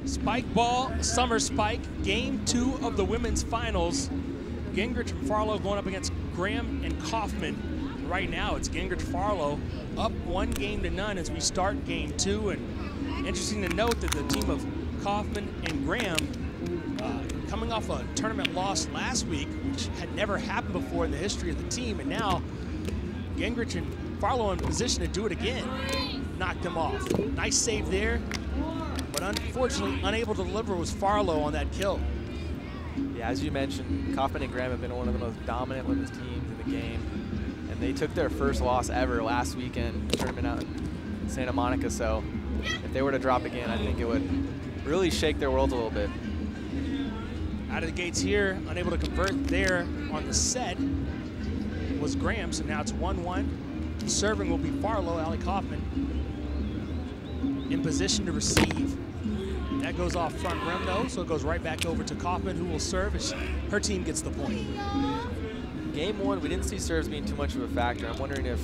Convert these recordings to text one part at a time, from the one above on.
Spike ball, Summerspike, game 2 of the women's finals. Gingerich and Farlow going up against Graham and Kauffman. Right now it's Gingerich Farlow up 1-0 as we start game 2. And interesting to note that the team of Kauffman and Graham coming off a tournament loss last week, which had never happened before in the history of the team. And now Gingerich and Farlow in position to do it again. Knocked them off. Nice save there. But unfortunately, unable to deliver was Farlow on that kill. Yeah, as you mentioned, Kauffman and Graham have been one of the most dominant women's teams in the game. And they took their first loss ever last weekend, tournament out in Santa Monica. So if they were to drop again, I think it would really shake their world a little bit. Out of the gates here, unable to convert there on the set was Graham. So now it's 1-1. Serving will be Farlow. Allie Kauffman in position to receive. That goes off front rim though, so it goes right back over to Kauffman, who will serve as her team gets the point. Game 1, we didn't see serves being too much of a factor. I'm wondering if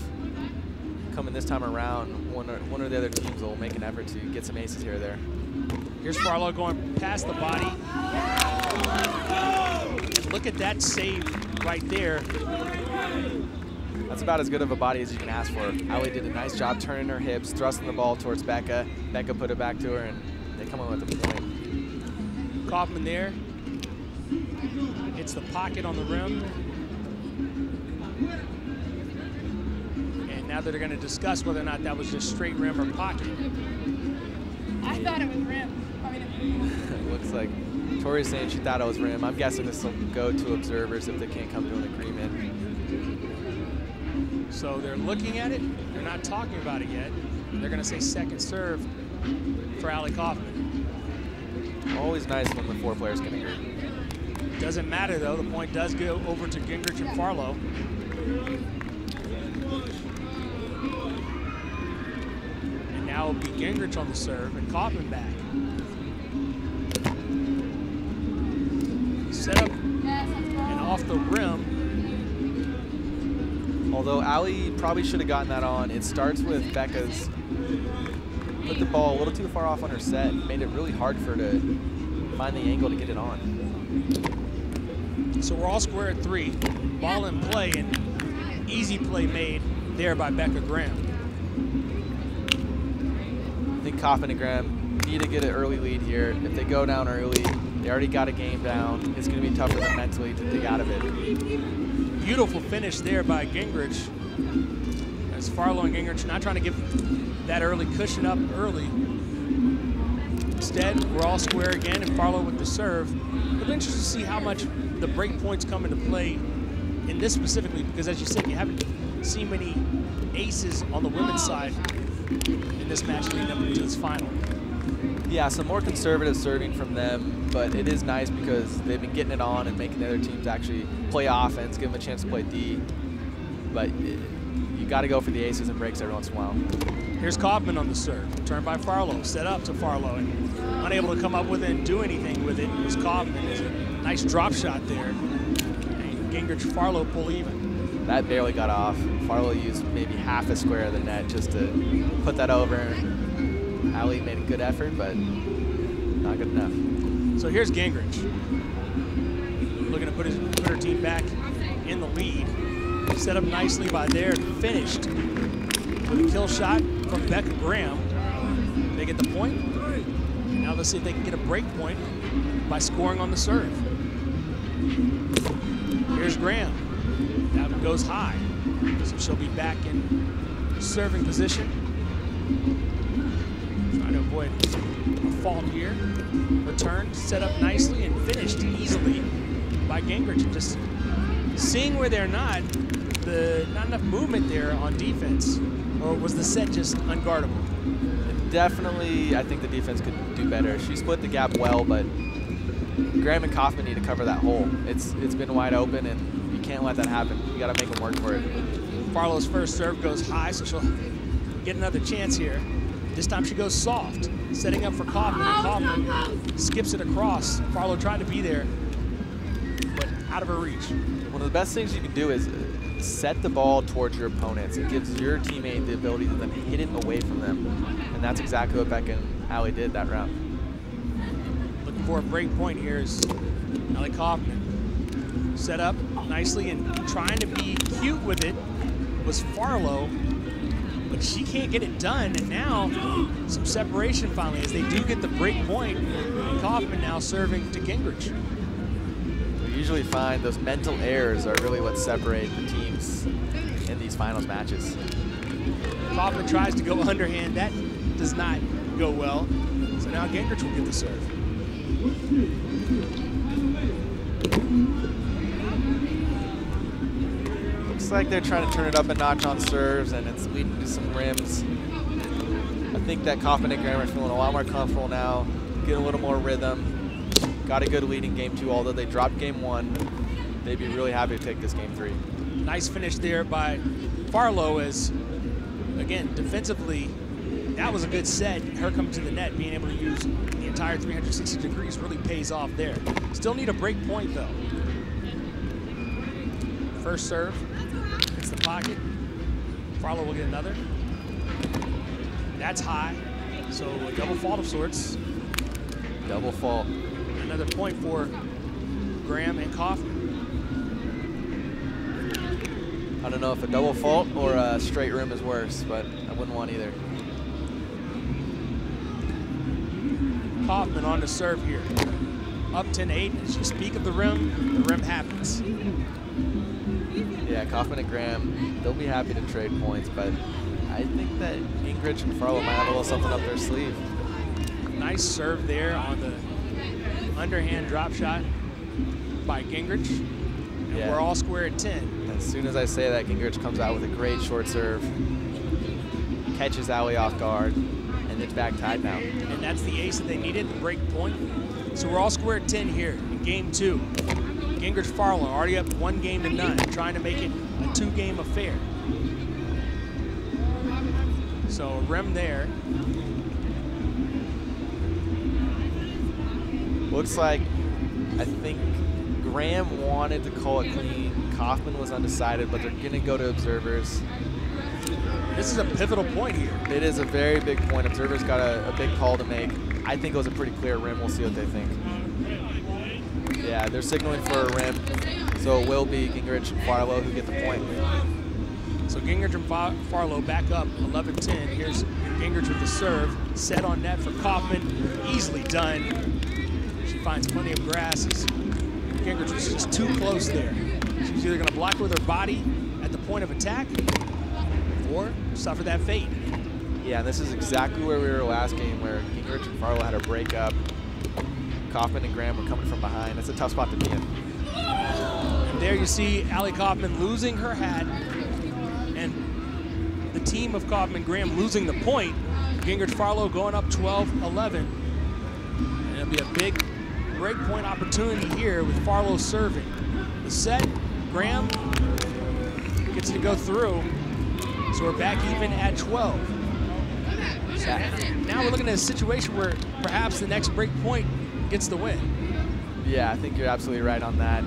coming this time around, one or the other teams will make an effort to get some aces here or there. Here's Farlow going past the body. And look at that save right there. That's about as good of a body as you can ask for. Allie did a nice job turning her hips, thrusting the ball towards Becca. Becca put it back to her, and they come in with the point. Kauffman there. Hits the pocket on the rim. And now they're going to discuss whether or not that was just straight rim or pocket. I thought it was rim. It looks like Tori's saying she thought it was rim. I'm guessing this will go to observers if they can't come to an agreement. So they're looking at it. They're not talking about it yet. They're going to say second serve for Allie Kauffman. Always nice when the 4 players can agree. Doesn't matter though. The point does go over to Gingerich and Farlow. And now it'll be Gingerich on the serve and Kauffman back. Set up and off the rim. Although Allie probably should have gotten that on. It starts with Becca's put the ball a little too far off on her set, made it really hard for her to find the angle to get it on. So we're all square at 3. Ball in play, and easy play made there by Becca Graham. I think Kauffman and Graham need to get an early lead here. If they go down early, they already got a game down. It's going to be tough for them mentally to dig out of it. Beautiful finish there by Gingerich. As Farlow and Gingerich not trying to give that early cushion up early. Instead, we're all square again, and Farlow with the serve. It'll be interesting to see how much the break points come into play in this specifically, because as you said, you haven't seen many aces on the women's side in this match leading up into this final. Yeah, some more conservative serving from them, but it is nice because they've been getting it on and making the other teams actually play offense, give them a chance to play D. But you got to go for the aces and breaks every once in a while. Here's Kauffman on the serve, turned by Farlow, set up to Farlow, and unable to come up with it and do anything with it was Kauffman. It's a nice drop shot there, and Gingerich Farlow pull even. That barely got off. Farlow used maybe half a square of the net just to put that over. Allie made a good effort, but not good enough. So here's Gingerich, looking to put her team back in the lead. Set up nicely by there and finished with a kill shot from Becca Graham. They get the point. Now let's see if they can get a break point by scoring on the serve. Here's Graham. That one goes high. So she'll be back in serving position. Trying to avoid a fault here. Return, set up nicely and finished easily by Gingerich. Just seeing where they're not enough movement there on defense, or was the set just unguardable? Definitely, I think the defense could do better. She split the gap well, but Graham and Kauffman need to cover that hole. It's been wide open, and you can't let that happen. You got to make them work for it. Farlow's first serve goes high, so she'll get another chance here. This time she goes soft, setting up for Kauffman, and Kauffman skips it across. Farlow tried to be there, but out of her reach. One of the best things you can do is set the ball towards your opponents. It gives your teammate the ability to then hit it away from them. And that's exactly what Becca and Allie did that round. for a break point here is Allie Kauffman. Set up nicely and trying to be cute with it was Farlow, but she can't get it done. And now some separation finally as they do get the break point. And Kauffman now serving to Gingerich. We usually find those mental errors are really what separate the teams in these finals matches. Kauffman tries to go underhand. That does not go well. So now Gingerich will get the serve. Looks like they're trying to turn it up a notch on serves, and it's leading to some rims. I think that Kauffman and Graham are feeling a lot more comfortable now, getting a little more rhythm. Got a good lead in game 2, although they dropped game 1. They'd be really happy to take this game 3. Nice finish there by Farlow as, again, defensively, that was a good set. Her coming to the net, being able to use the entire 360 degrees really pays off there. Still need a break point, though. First serve, hits the pocket. Farlow will get another. That's high, so a double fault of sorts. Double fault. Another point for Graham and Kauffman. I don't know if a double fault or a straight rim is worse, but I wouldn't want either. Kauffman on the serve here. Up 10-8. As you speak of the rim happens. Yeah, Kauffman and Graham, they'll be happy to trade points, but I think that Gingerich and Farlow might have a little something up their sleeve. Nice serve there on the underhand drop shot by Gingerich. And yeah. We're all square at 10. As soon as I say that, Gingerich comes out with a great short serve, catches Allie off guard, and it's back tied now. And that's the ace that they needed, the break point. So we're all square at 10 here in game 2. Gingerich Farlow already up 1-0, trying to make it a 2-game affair. So a rim there. Looks like, I think Graham wanted to call it clean. Kauffman was undecided, but they're gonna go to observers. This is a pivotal point here. It is a very big point. Observers got a big call to make. I think it was a pretty clear rim. We'll see what they think. Yeah, they're signaling for a rim, so it will be Gingerich and Farlow who get the point. So Gingerich and Farlow back up 11-10. Here's Gingerich with the serve. Set on net for Kauffman. Easily done. She finds plenty of grass. Gingerich was just too close there. She's either going to block with her body at the point of attack or suffer that fate. Yeah, and this is exactly where we were last game, where Gingerich and Farlow had a breakup. Kauffman and Graham were coming from behind. It's a tough spot to be in. And there you see Allie Kauffman losing her hat, and the team of Kauffman and Graham losing the point. Gingerich Farlow going up 12-11. And it'll be a big break point opportunity here with Farlow serving. The set, Graham gets to go through. So we're back even at 12. So now we're looking at a situation where perhaps the next break point gets the win. Yeah, I think you're absolutely right on that.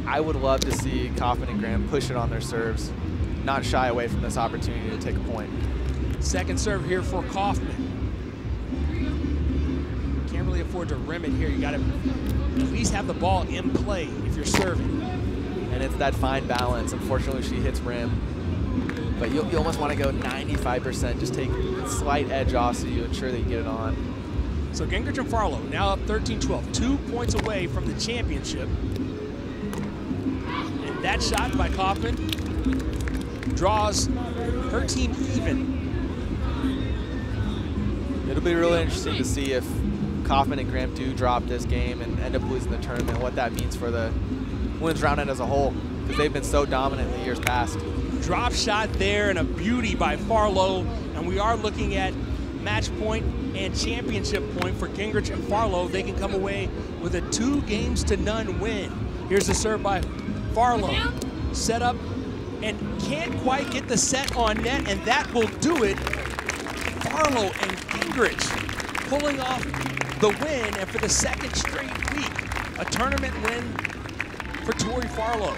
I would love to see Kauffman and Graham push it on their serves, not shy away from this opportunity to take a point. Second serve here for Kauffman. Can't really afford to rim it here. You got to at least have the ball in play if you're serving. And it's that fine balance. Unfortunately, she hits rim. But you almost want to go 95%, just take a slight edge off so you ensure that you get it on. So Gingerich and Farlow now up 13-12, 2 points away from the championship. And that shot by Kauffman draws her team even. It'll be really interesting to see if Kauffman and Graham do drop this game and end up losing the tournament, what that means for the women's round as a whole, because they've been so dominant in the years past. Drop shot there and a beauty by Farlow, and we are looking at match point and championship point for Gingerich and Farlow. They can come away with a 2-0 win. Here's the serve by Farlow. Set up and can't quite get the set on net, and that will do it. Farlow and Gingerich pulling off the win, and for the second straight week, a tournament win for Tori Farlow.